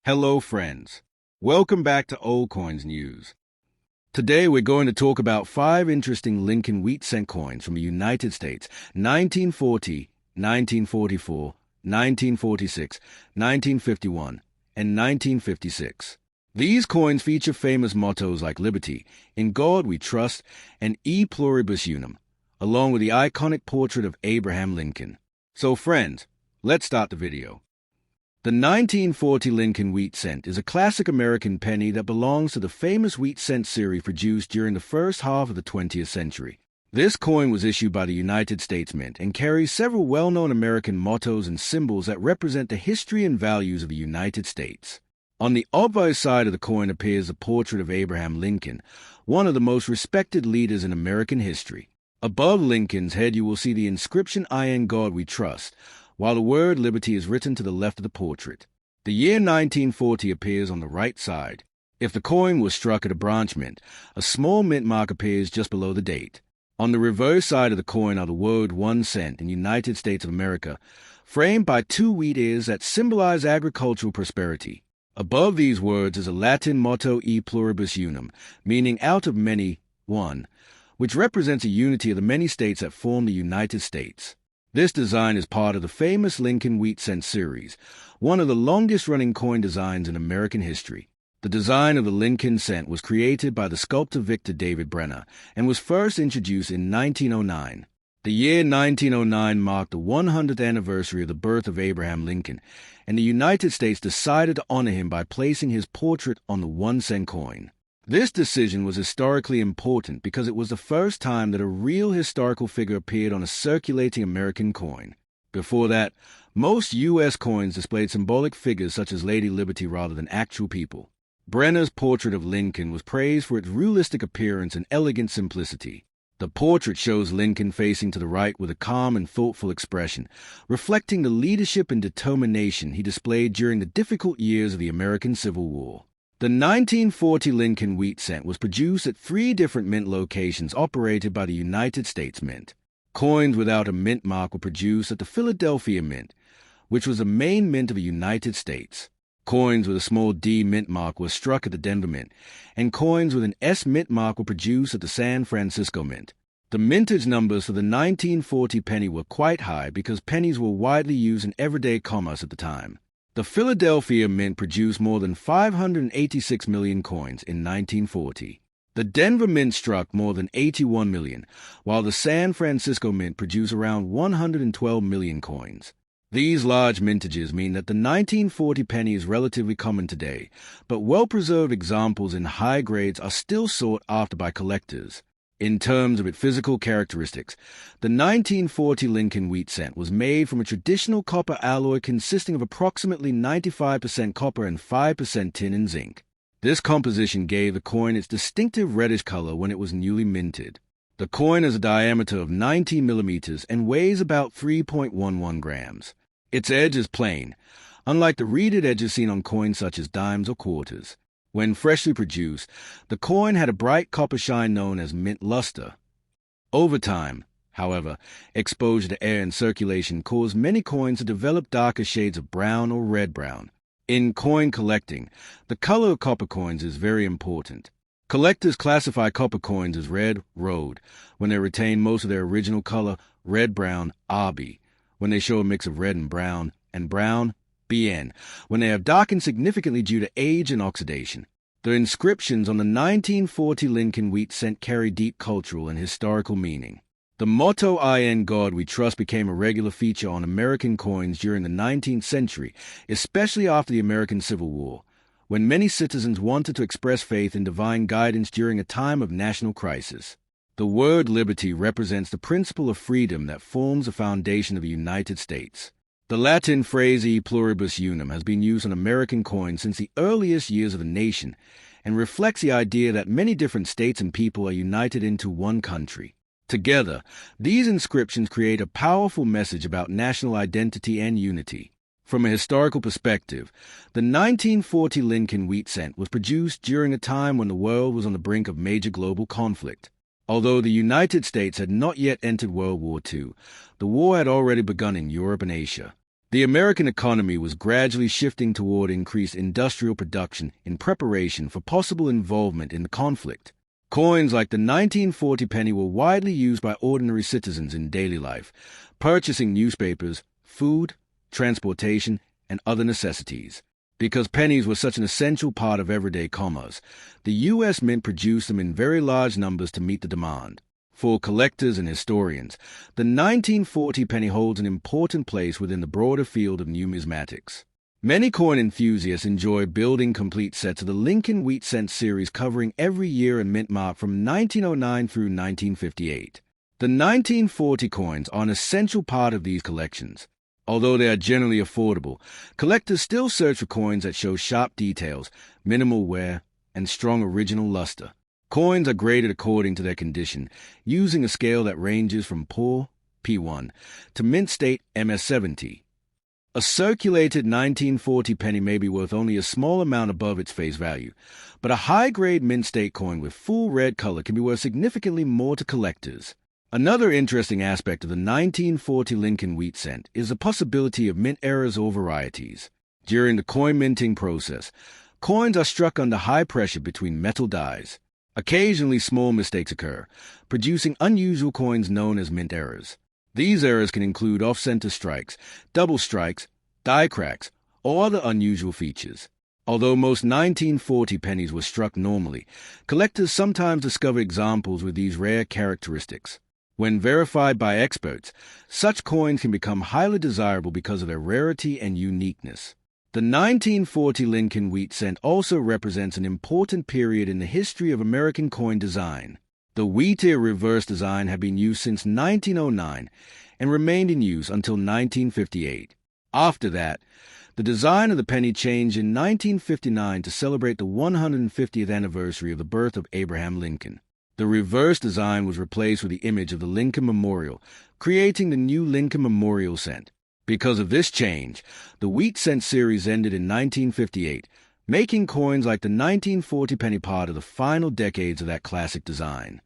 Hello, friends. Welcome back to Old Coins News. Today we're going to talk about 5 interesting Lincoln wheat cent coins from the United States, 1940, 1944, 1946, 1951, and 1956. These coins feature famous mottos like Liberty, In God We Trust, and E Pluribus Unum, along with the iconic portrait of Abraham Lincoln. So friends, let's start the video. The 1940 Lincoln wheat cent is a classic American penny that belongs to the famous wheat cent series produced during the first half of the 20th century. This coin was issued by the United States Mint and carries several well-known American mottos and symbols that represent the history and values of the United States. On the obverse side of the coin appears the portrait of Abraham Lincoln, one of the most respected leaders in American history. Above Lincoln's head you will see the inscription In God We Trust, while the word Liberty is written to the left of the portrait. The year 1940 appears on the right side. If the coin was struck at a branch mint, a small mint mark appears just below the date. On the reverse side of the coin are the word 1 cent in United States of America, framed by 2 wheat ears that symbolize agricultural prosperity. Above these words is a Latin motto E Pluribus Unum, meaning out of many, one, which represents a unity of the many states that form the United States. This design is part of the famous Lincoln wheat cent series, one of the longest-running coin designs in American history. The design of the Lincoln cent was created by the sculptor Victor David Brenner and was first introduced in 1909. The year 1909 marked the 100th anniversary of the birth of Abraham Lincoln, and the United States decided to honor him by placing his portrait on the 1 cent coin. This decision was historically important because it was the first time that a real historical figure appeared on a circulating American coin. Before that, most U.S. coins displayed symbolic figures such as Lady Liberty rather than actual people. Brenner's portrait of Lincoln was praised for its realistic appearance and elegant simplicity. The portrait shows Lincoln facing to the right with a calm and thoughtful expression, reflecting the leadership and determination he displayed during the difficult years of the American Civil War. The 1940 Lincoln wheat cent was produced at 3 different mint locations operated by the United States Mint. Coins without a mint mark were produced at the Philadelphia Mint, which was the main mint of the United States. Coins with a small D mint mark were struck at the Denver Mint, and coins with an S mint mark were produced at the San Francisco Mint. The mintage numbers for the 1940 penny were quite high because pennies were widely used in everyday commerce at the time. The Philadelphia Mint produced more than 586 million coins in 1940. The Denver Mint struck more than 81 million, while the San Francisco Mint produced around 112 million coins. These large mintages mean that the 1940 penny is relatively common today, but well-preserved examples in high grades are still sought after by collectors. In terms of its physical characteristics, the 1940 Lincoln wheat cent was made from a traditional copper alloy consisting of approximately 95% copper and 5% tin and zinc. This composition gave the coin its distinctive reddish color when it was newly minted. The coin has a diameter of 19 millimeters and weighs about 3.11 grams. Its edge is plain, unlike the reeded edges seen on coins such as dimes or quarters. When freshly produced, the coin had a bright copper shine known as mint luster. Over time, however, exposure to air and circulation caused many coins to develop darker shades of brown or red-brown. In coin collecting, the color of copper coins is very important. Collectors classify copper coins as red, rhode, when they retain most of their original color, red-brown, RB, when they show a mix of red and brown, BN, when they have darkened significantly due to age and oxidation. The inscriptions on the 1940 Lincoln wheat cent carry deep cultural and historical meaning. The motto In God We Trust became a regular feature on American coins during the 19th century, especially after the American Civil War, when many citizens wanted to express faith in divine guidance during a time of national crisis. The word liberty represents the principle of freedom that forms the foundation of the United States. The Latin phrase E Pluribus Unum has been used on American coins since the earliest years of the nation and reflects the idea that many different states and people are united into one country. Together, these inscriptions create a powerful message about national identity and unity. From a historical perspective, the 1940 Lincoln wheat cent was produced during a time when the world was on the brink of major global conflict. Although the United States had not yet entered World War II, the war had already begun in Europe and Asia. The American economy was gradually shifting toward increased industrial production in preparation for possible involvement in the conflict. Coins like the 1940 penny were widely used by ordinary citizens in daily life, purchasing newspapers, food, transportation, and other necessities. Because pennies were such an essential part of everyday commerce, the U.S. Mint produced them in very large numbers to meet the demand. For collectors and historians, the 1940 penny holds an important place within the broader field of numismatics. Many coin enthusiasts enjoy building complete sets of the Lincoln Wheat Cent series covering every year and mint mark from 1909 through 1958. The 1940 coins are an essential part of these collections. Although they are generally affordable, collectors still search for coins that show sharp details, minimal wear, and strong original luster. Coins are graded according to their condition, using a scale that ranges from poor, P1, to mint state, MS70. A circulated 1940 penny may be worth only a small amount above its face value, but a high-grade mint state coin with full red color can be worth significantly more to collectors. Another interesting aspect of the 1940 Lincoln Wheat Cent is the possibility of mint errors or varieties. During the coin minting process, coins are struck under high pressure between metal dies. Occasionally small mistakes occur, producing unusual coins known as mint errors. These errors can include off-center strikes, double strikes, die cracks, or other unusual features. Although most 1940 pennies were struck normally, collectors sometimes discover examples with these rare characteristics. When verified by experts, such coins can become highly desirable because of their rarity and uniqueness. The 1940 Lincoln Wheat Cent also represents an important period in the history of American coin design. The wheat-ear reverse design had been used since 1909 and remained in use until 1958. After that, the design of the penny changed in 1959 to celebrate the 150th anniversary of the birth of Abraham Lincoln. The reverse design was replaced with the image of the Lincoln Memorial, creating the new Lincoln Memorial Cent. Because of this change, the Wheat Cent series ended in 1958, making coins like the 1940 penny part of the final decades of that classic design.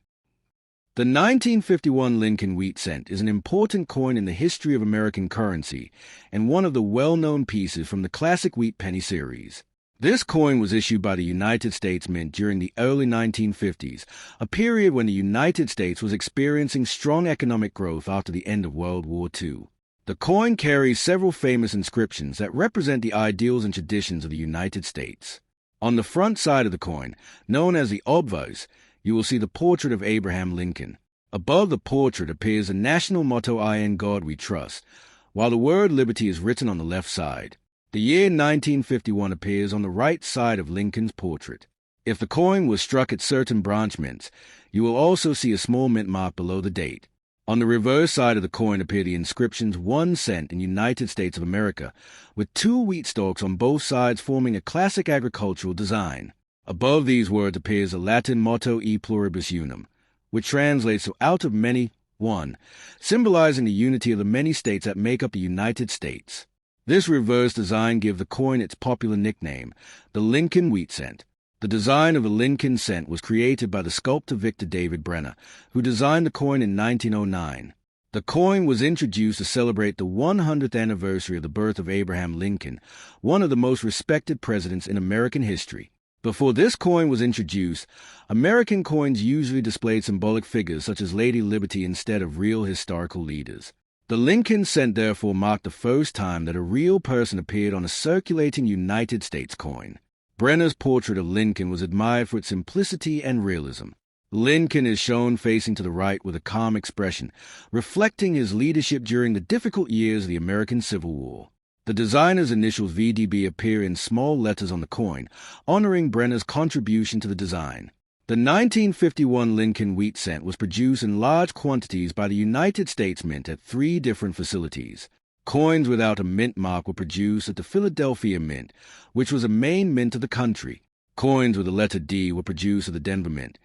The 1951 Lincoln Wheat Cent is an important coin in the history of American currency and one of the well-known pieces from the classic wheat penny series. This coin was issued by the United States Mint during the early 1950s, a period when the United States was experiencing strong economic growth after the end of World War II. The coin carries several famous inscriptions that represent the ideals and traditions of the United States. On the front side of the coin, known as the obverse, you will see the portrait of Abraham Lincoln. Above the portrait appears the national motto, "I in God we trust," while the word liberty is written on the left side. The year 1951 appears on the right side of Lincoln's portrait. If the coin was struck at certain branch mints, you will also see a small mint mark below the date. On the reverse side of the coin appear the inscriptions 1 cent in United States of America, with 2 wheat stalks on both sides forming a classic agricultural design. Above these words appears the Latin motto E pluribus unum, which translates to out of many, one, symbolizing the unity of the many states that make up the United States. This reverse design gives the coin its popular nickname, the Lincoln Wheat Cent. The design of the Lincoln Cent was created by the sculptor Victor David Brenner, who designed the coin in 1909. The coin was introduced to celebrate the 100th anniversary of the birth of Abraham Lincoln, one of the most respected presidents in American history. Before this coin was introduced, American coins usually displayed symbolic figures such as Lady Liberty instead of real historical leaders. The Lincoln Cent therefore marked the first time that a real person appeared on a circulating United States coin. Brenner's portrait of Lincoln was admired for its simplicity and realism. Lincoln is shown facing to the right with a calm expression, reflecting his leadership during the difficult years of the American Civil War. The designer's initials VDB appear in small letters on the coin, honoring Brenner's contribution to the design. The 1951 Lincoln Wheat Cent was produced in large quantities by the United States Mint at 3 different facilities. Coins without a mint mark were produced at the Philadelphia Mint, which was a main mint of the country. Coins with the letter D were produced at the Denver Mint,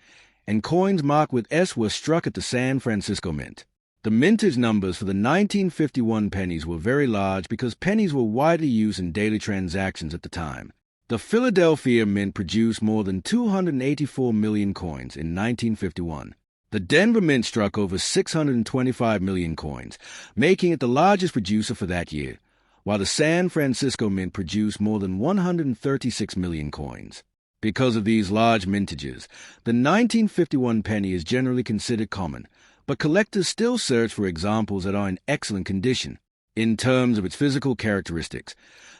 and coins marked with S were struck at the San Francisco Mint. The mintage numbers for the 1951 pennies were very large because pennies were widely used in daily transactions at the time. The Philadelphia Mint produced more than 284 million coins in 1951. The Denver Mint struck over 625 million coins, making it the largest producer for that year, while the San Francisco Mint produced more than 136 million coins. Because of these large mintages, the 1951 penny is generally considered common, but collectors still search for examples that are in excellent condition. In terms of its physical characteristics,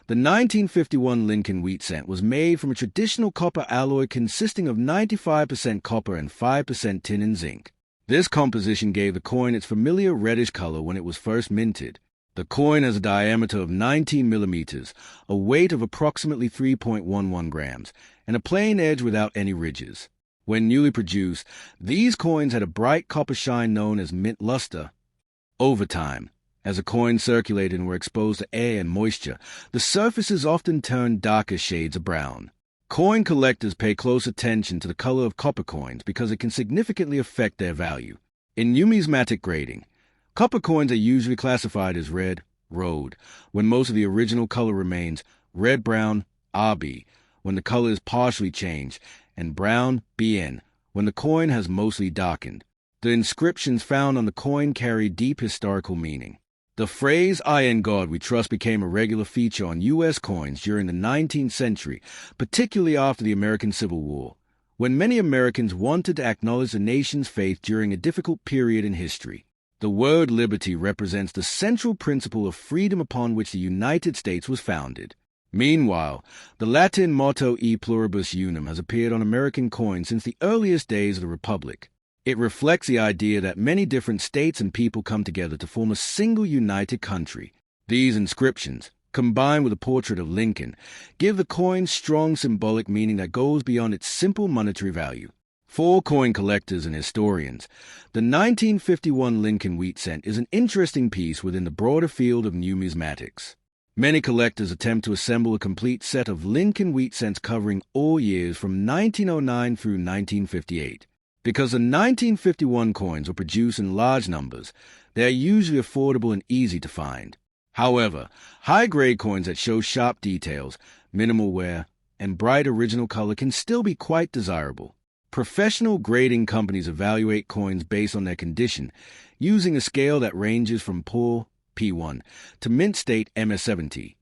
the 1951 Lincoln wheat cent was made from a traditional copper alloy consisting of 95% copper and 5% tin and zinc. This composition gave the coin its familiar reddish color when it was first minted. The coin has a diameter of 19 millimeters, a weight of approximately 3.11 grams, and a plain edge without any ridges. When newly produced, these coins had a bright copper shine known as mint luster. Over time, as the coins circulated and were exposed to air and moisture, the surfaces often turned darker shades of brown. Coin collectors pay close attention to the color of copper coins because it can significantly affect their value. In numismatic grading, copper coins are usually classified as red, rhode, when most of the original color remains, red-brown, RB, when the color is partially changed, and brown, BN, when the coin has mostly darkened. The inscriptions found on the coin carry deep historical meaning. The phrase, "I in God we trust," became a regular feature on U.S. coins during the 19th century, particularly after the American Civil War, when many Americans wanted to acknowledge the nation's faith during a difficult period in history. The word liberty represents the central principle of freedom upon which the United States was founded. Meanwhile, the Latin motto E pluribus unum has appeared on American coins since the earliest days of the Republic. It reflects the idea that many different states and people come together to form a single united country. These inscriptions, combined with a portrait of Lincoln, give the coin strong symbolic meaning that goes beyond its simple monetary value. For coin collectors and historians, the 1951 Lincoln wheat cent is an interesting piece within the broader field of numismatics. Many collectors attempt to assemble a complete set of Lincoln wheat cents covering all years from 1909 through 1958. Because the 1951 coins were produced in large numbers, they are usually affordable and easy to find. However, high-grade coins that show sharp details, minimal wear, and bright original color can still be quite desirable. Professional grading companies evaluate coins based on their condition, using a scale that ranges from poor, P1, to mint state, MS70.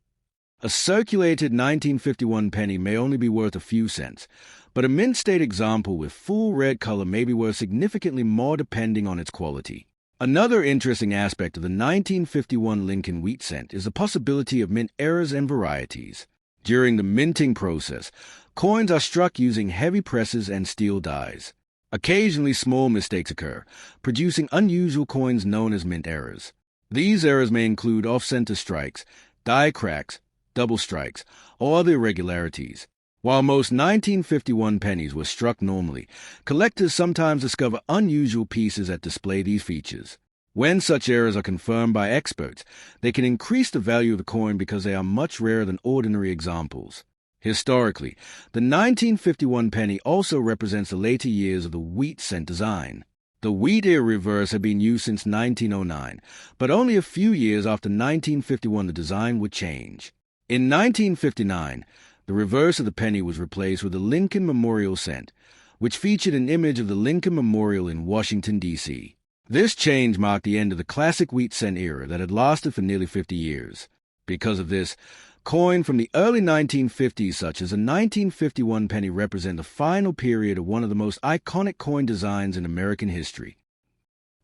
A circulated 1951 penny may only be worth a few cents, but a mint state example with full red color may be worth significantly more depending on its quality. Another interesting aspect of the 1951 Lincoln wheat cent is the possibility of mint errors and varieties. During the minting process, coins are struck using heavy presses and steel dies. Occasionally small mistakes occur, producing unusual coins known as mint errors. These errors may include off-center strikes, die cracks, double strikes, or other irregularities. While most 1951 pennies were struck normally, collectors sometimes discover unusual pieces that display these features. When such errors are confirmed by experts, they can increase the value of the coin because they are much rarer than ordinary examples. Historically, the 1951 penny also represents the later years of the wheat cent design. The wheat ear reverse had been used since 1909, but only a few years after 1951 the design would change. In 1959, the reverse of the penny was replaced with the Lincoln Memorial cent, which featured an image of the Lincoln Memorial in Washington, D.C. This change marked the end of the classic wheat cent era that had lasted for nearly 50 years. Because of this, coins from the early 1950s, such as a 1951 penny, represent the final period of one of the most iconic coin designs in American history.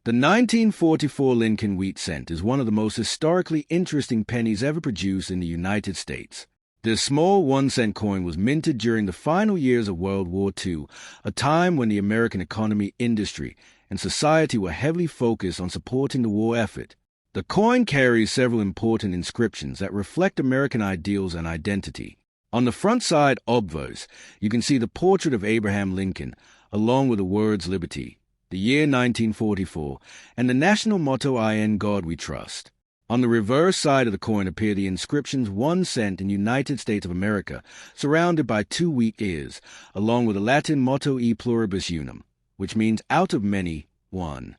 The 1944 Lincoln wheat cent is one of the most historically interesting pennies ever produced in the United States. This small 1-cent coin was minted during the final years of World War II, a time when the American economy, industry, and society were heavily focused on supporting the war effort. The coin carries several important inscriptions that reflect American ideals and identity. On the front side obverse, you can see the portrait of Abraham Lincoln, along with the words liberty, the year 1944, and the national motto, "I in God we trust." On the reverse side of the coin appear the inscriptions 1 cent in United States of America, surrounded by 2 wheat ears, along with the Latin motto E pluribus unum, which means out of many, one.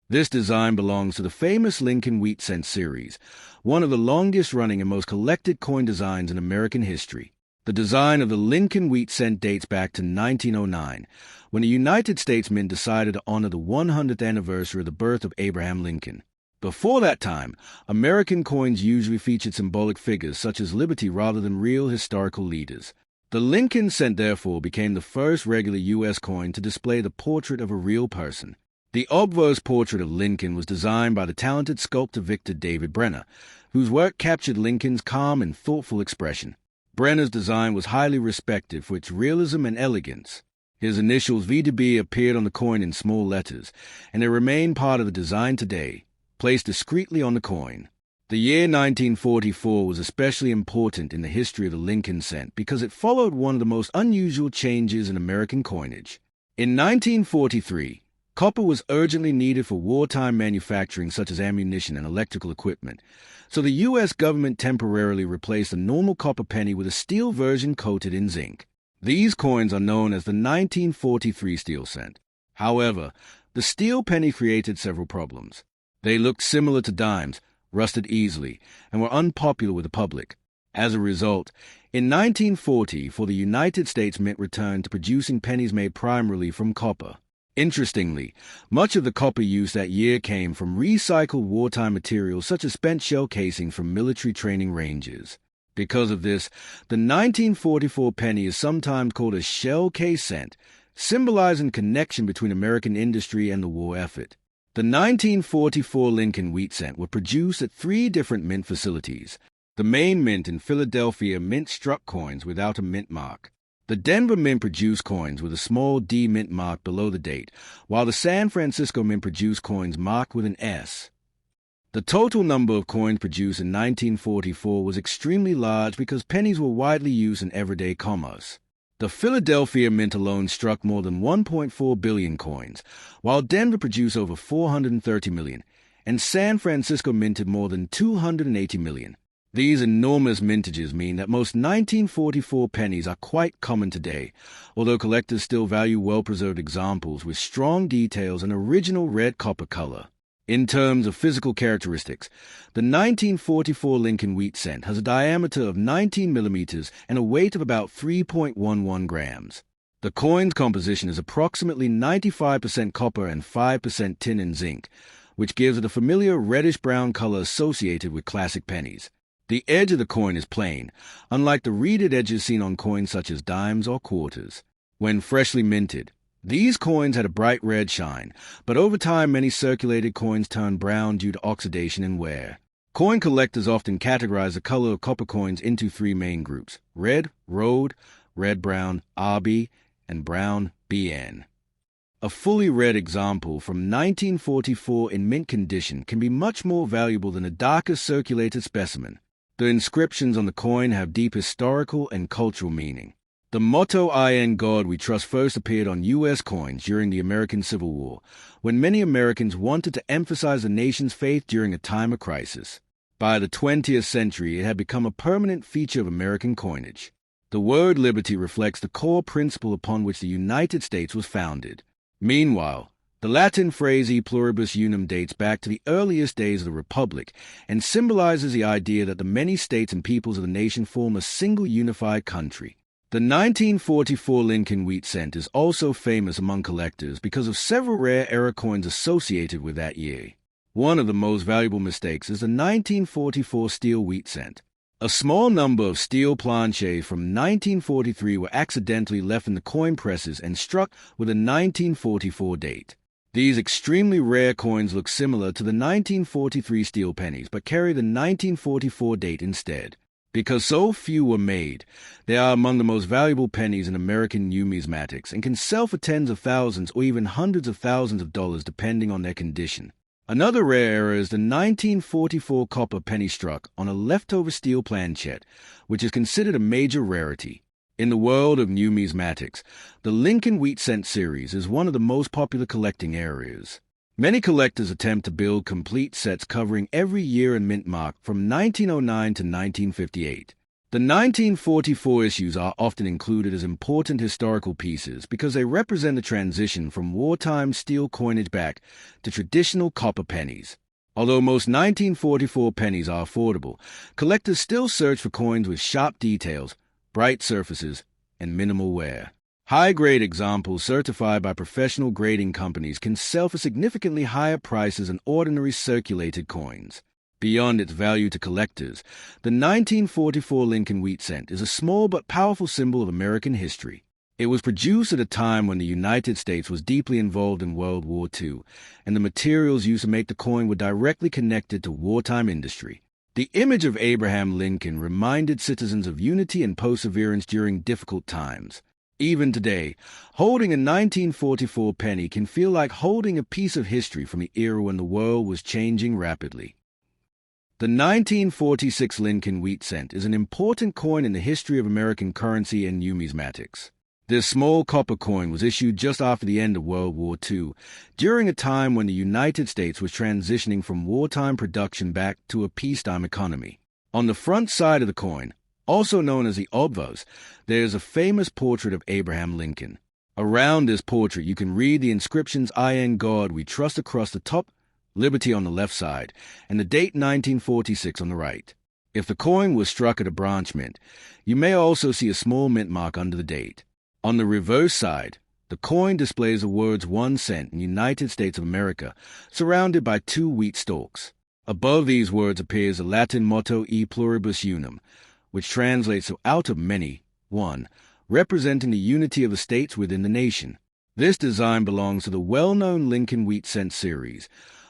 This design belongs to the famous Lincoln wheat cent series, one of the longest-running and most collected coin designs in American history. The design of the Lincoln wheat cent dates back to 1909, when the United States Mint decided to honor the 100th anniversary of the birth of Abraham Lincoln. Before that time, American coins usually featured symbolic figures such as liberty rather than real historical leaders. The Lincoln cent therefore became the first regular U.S. coin to display the portrait of a real person. The obverse portrait of Lincoln was designed by the talented sculptor Victor David Brenner, whose work captured Lincoln's calm and thoughtful expression. Brenner's design was highly respected for its realism and elegance. His initials V2B appeared on the coin in small letters, and they remain part of the design today, placed discreetly on the coin. The year 1944 was especially important in the history of the Lincoln cent because it followed one of the most unusual changes in American coinage. In 1943, copper was urgently needed for wartime manufacturing such as ammunition and electrical equipment, so the U.S. government temporarily replaced a normal copper penny with a steel version coated in zinc. These coins are known as the 1943 steel cent. However, the steel penny created several problems. They looked similar to dimes, rusted easily, and were unpopular with the public. As a result, in 1940, the United States Mint returned to producing pennies made primarily from copper. Interestingly, much of the copper used that year came from recycled wartime materials such as spent shell casing from military training ranges. Because of this, the 1944 penny is sometimes called a shell case cent, symbolizing connection between American industry and the war effort. The 1944 Lincoln wheat cent were produced at 3 different mint facilities. The main mint in Philadelphia mint-struck coins without a mint mark. The Denver Mint produced coins with a small D mint mark below the date, while the San Francisco Mint produced coins marked with an S. The total number of coins produced in 1944 was extremely large because pennies were widely used in everyday commerce. The Philadelphia Mint alone struck more than 1.4 billion coins, while Denver produced over 430 million, and San Francisco minted more than 280 million. These enormous mintages mean that most 1944 pennies are quite common today, although collectors still value well-preserved examples with strong details and original red copper color. In terms of physical characteristics, the 1944 Lincoln wheat cent has a diameter of 19 millimeters and a weight of about 3.11 grams. The coin's composition is approximately 95% copper and 5% tin and zinc, which gives it a familiar reddish-brown color associated with classic pennies. The edge of the coin is plain, unlike the reeded edges seen on coins such as dimes or quarters. When freshly minted, these coins had a bright red shine, but over time many circulated coins turned brown due to oxidation and wear. Coin collectors often categorize the color of copper coins into 3 main groups: red, rhode, red-brown, RB, and brown, BN. A fully red example from 1944 in mint condition can be much more valuable than a darker circulated specimen. The inscriptions on the coin have deep historical and cultural meaning. The motto "In God We Trust" first appeared on U.S. coins during the American Civil War, when many Americans wanted to emphasize the nation's faith during a time of crisis. By the 20th century, it had become a permanent feature of American coinage. The word liberty reflects the core principle upon which the United States was founded. Meanwhile, the Latin phrase "e pluribus unum" dates back to the earliest days of the Republic and symbolizes the idea that the many states and peoples of the nation form a single unified country. The 1944 Lincoln wheat cent is also famous among collectors because of several rare era coins associated with that year. One of the most valuable mistakes is the 1944 steel wheat cent. A small number of steel planchets from 1943 were accidentally left in the coin presses and struck with a 1944 date. These extremely rare coins look similar to the 1943 steel pennies but carry the 1944 date instead. Because so few were made, they are among the most valuable pennies in American numismatics and can sell for tens of thousands or even hundreds of thousands of dollars depending on their condition. Another rare error is the 1944 copper penny struck on a leftover steel planchette, which is considered a major rarity. In the world of numismatics, the Lincoln wheat cent series is one of the most popular collecting areas. Many collectors attempt to build complete sets covering every year and mint mark from 1909 to 1958. The 1944 issues are often included as important historical pieces because they represent the transition from wartime steel coinage back to traditional copper pennies. Although most 1944 pennies are affordable, collectors still search for coins with sharp details, bright surfaces, and minimal wear. High-grade examples certified by professional grading companies can sell for significantly higher prices than ordinary circulated coins. Beyond its value to collectors, the 1944 Lincoln wheat cent is a small but powerful symbol of American history. It was produced at a time when the United States was deeply involved in World War II, and the materials used to make the coin were directly connected to wartime industry. The image of Abraham Lincoln reminded citizens of unity and perseverance during difficult times. Even today, holding a 1944 penny can feel like holding a piece of history from the era when the world was changing rapidly. The 1946 Lincoln wheat cent is an important coin in the history of American currency and numismatics. This small copper coin was issued just after the end of World War II, during a time when the United States was transitioning from wartime production back to a peacetime economy. On the front side of the coin, also known as the obverse, there is a famous portrait of Abraham Lincoln. Around this portrait you can read the inscriptions "I in God we trust" across the top, "Liberty" on the left side, and the date 1946 on the right. If the coin was struck at a branch mint, you may also see a small mint mark under the date. On the reverse side, the coin displays the words 1 cent in United States of America, surrounded by 2 wheat stalks. Above these words appears the Latin motto E pluribus unum, which translates to "out of many, one," representing the unity of the states within the nation. This design belongs to the well-known Lincoln wheat cent series,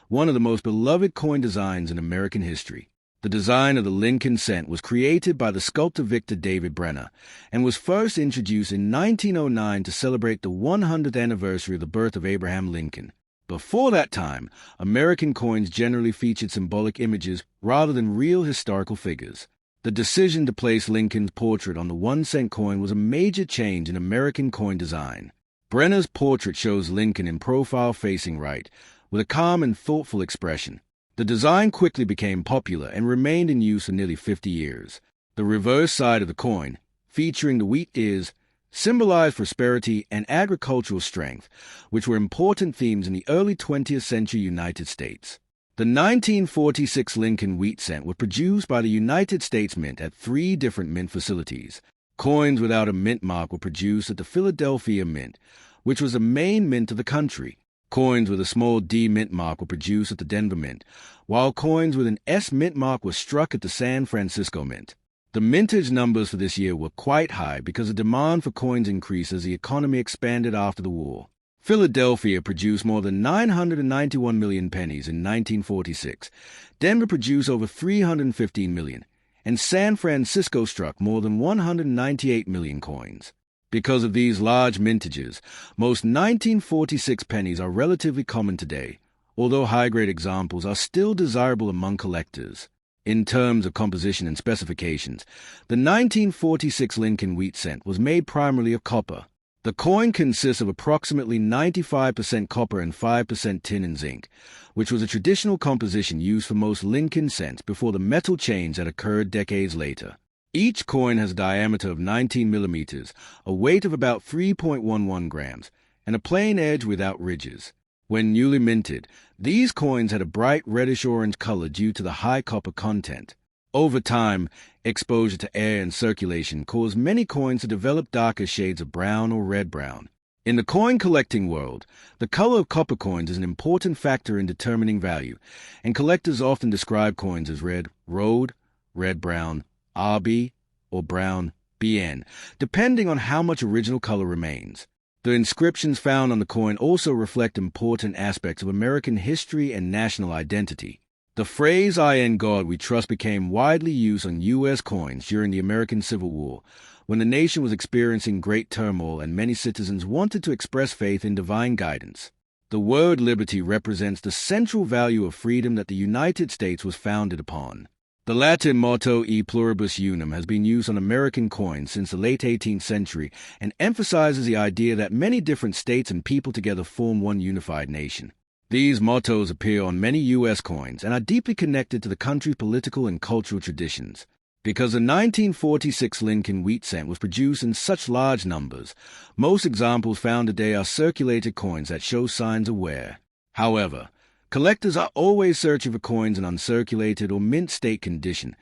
one of the most beloved coin designs in American history. The design of the Lincoln cent was created by the sculptor Victor David Brenner and was first introduced in 1909 to celebrate the 100th anniversary of the birth of Abraham Lincoln. Before that time, American coins generally featured symbolic images rather than real historical figures. The decision to place Lincoln's portrait on the 1 cent coin was a major change in American coin design. Brenner's portrait shows Lincoln in profile facing right, with a calm and thoughtful expression. The design quickly became popular and remained in use for nearly 50 years. The reverse side of the coin, featuring the wheat ears, symbolized prosperity and agricultural strength, which were important themes in the early 20th century United States. The 1946 Lincoln wheat cent was produced by the United States Mint at 3 different mint facilities. Coins without a mint mark were produced at the Philadelphia Mint, which was the main mint of the country. Coins with a small D mint mark were produced at the Denver Mint, while coins with an S mint mark were struck at the San Francisco Mint. The mintage numbers for this year were quite high because the demand for coins increased as the economy expanded after the war. Philadelphia produced more than 991 million pennies in 1946, Denver produced over 315 million, and San Francisco struck more than 198 million coins. Because of these large mintages, most 1946 pennies are relatively common today, although high-grade examples are still desirable among collectors. In terms of composition and specifications, the 1946 Lincoln wheat cent was made primarily of copper. The coin consists of approximately 95% copper and 5% tin and zinc, which was a traditional composition used for most Lincoln cents before the metal change that occurred decades later. Each coin has a diameter of 19 millimeters, a weight of about 3.11 grams, and a plain edge without ridges. When newly minted, these coins had a bright reddish-orange color due to the high copper content. Over time, exposure to air and circulation caused many coins to develop darker shades of brown or red-brown. In the coin collecting world, the color of copper coins is an important factor in determining value, and collectors often describe coins as red road, red-brown, RB, or brown BN, depending on how much original color remains. The inscriptions found on the coin also reflect important aspects of American history and national identity. The phrase "I in God we trust" became widely used on U.S. coins during the American Civil War, when the nation was experiencing great turmoil and many citizens wanted to express faith in divine guidance. The word liberty represents the central value of freedom that the United States was founded upon. The Latin motto E pluribus unum has been used on American coins since the late 18th century and emphasizes the idea that many different states and people together form one unified nation. These mottos appear on many U.S. coins and are deeply connected to the country's political and cultural traditions. Because the 1946 Lincoln wheat cent was produced in such large numbers, most examples found today are circulated coins that show signs of wear. However, collectors are always searching for coins in uncirculated or mint state condition,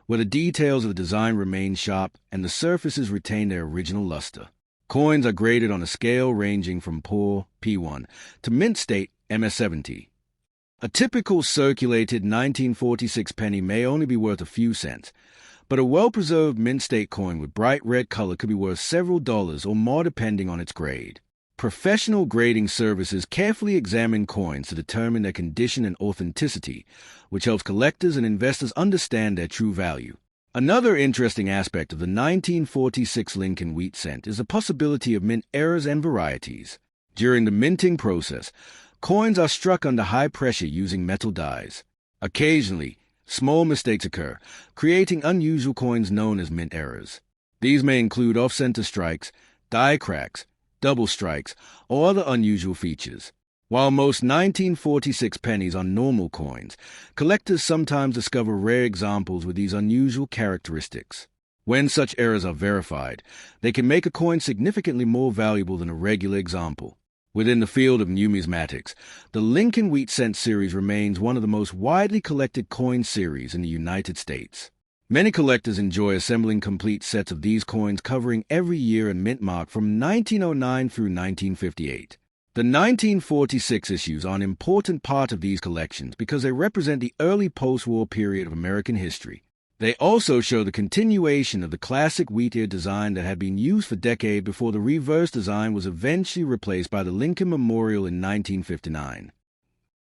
where the details of the design remain sharp and the surfaces retain their original luster. Coins are graded on a scale ranging from poor, P1, to mint state, MS-70. A typical circulated 1946 penny may only be worth a few cents, but a well-preserved mint state coin with bright red color could be worth several dollars or more depending on its grade. Professional grading services carefully examine coins to determine their condition and authenticity, which helps collectors and investors understand their true value. Another interesting aspect of the 1946 Lincoln wheat cent is the possibility of mint errors and varieties. During the minting process, coins are struck under high pressure using metal dies. Occasionally, small mistakes occur, creating unusual coins known as mint errors. These may include off-center strikes, die cracks, double strikes, or other unusual features. While most 1946 pennies are normal coins, collectors sometimes discover rare examples with these unusual characteristics. When such errors are verified, they can make a coin significantly more valuable than a regular example. Within the field of numismatics, the Lincoln wheat cent series remains one of the most widely collected coin series in the United States. Many collectors enjoy assembling complete sets of these coins covering every year and mint mark from 1909 through 1958. The 1946 issues are an important part of these collections because they represent the early post-war period of American history. They also show the continuation of the classic wheat ear design that had been used for decades before the reverse design was eventually replaced by the Lincoln Memorial in 1959.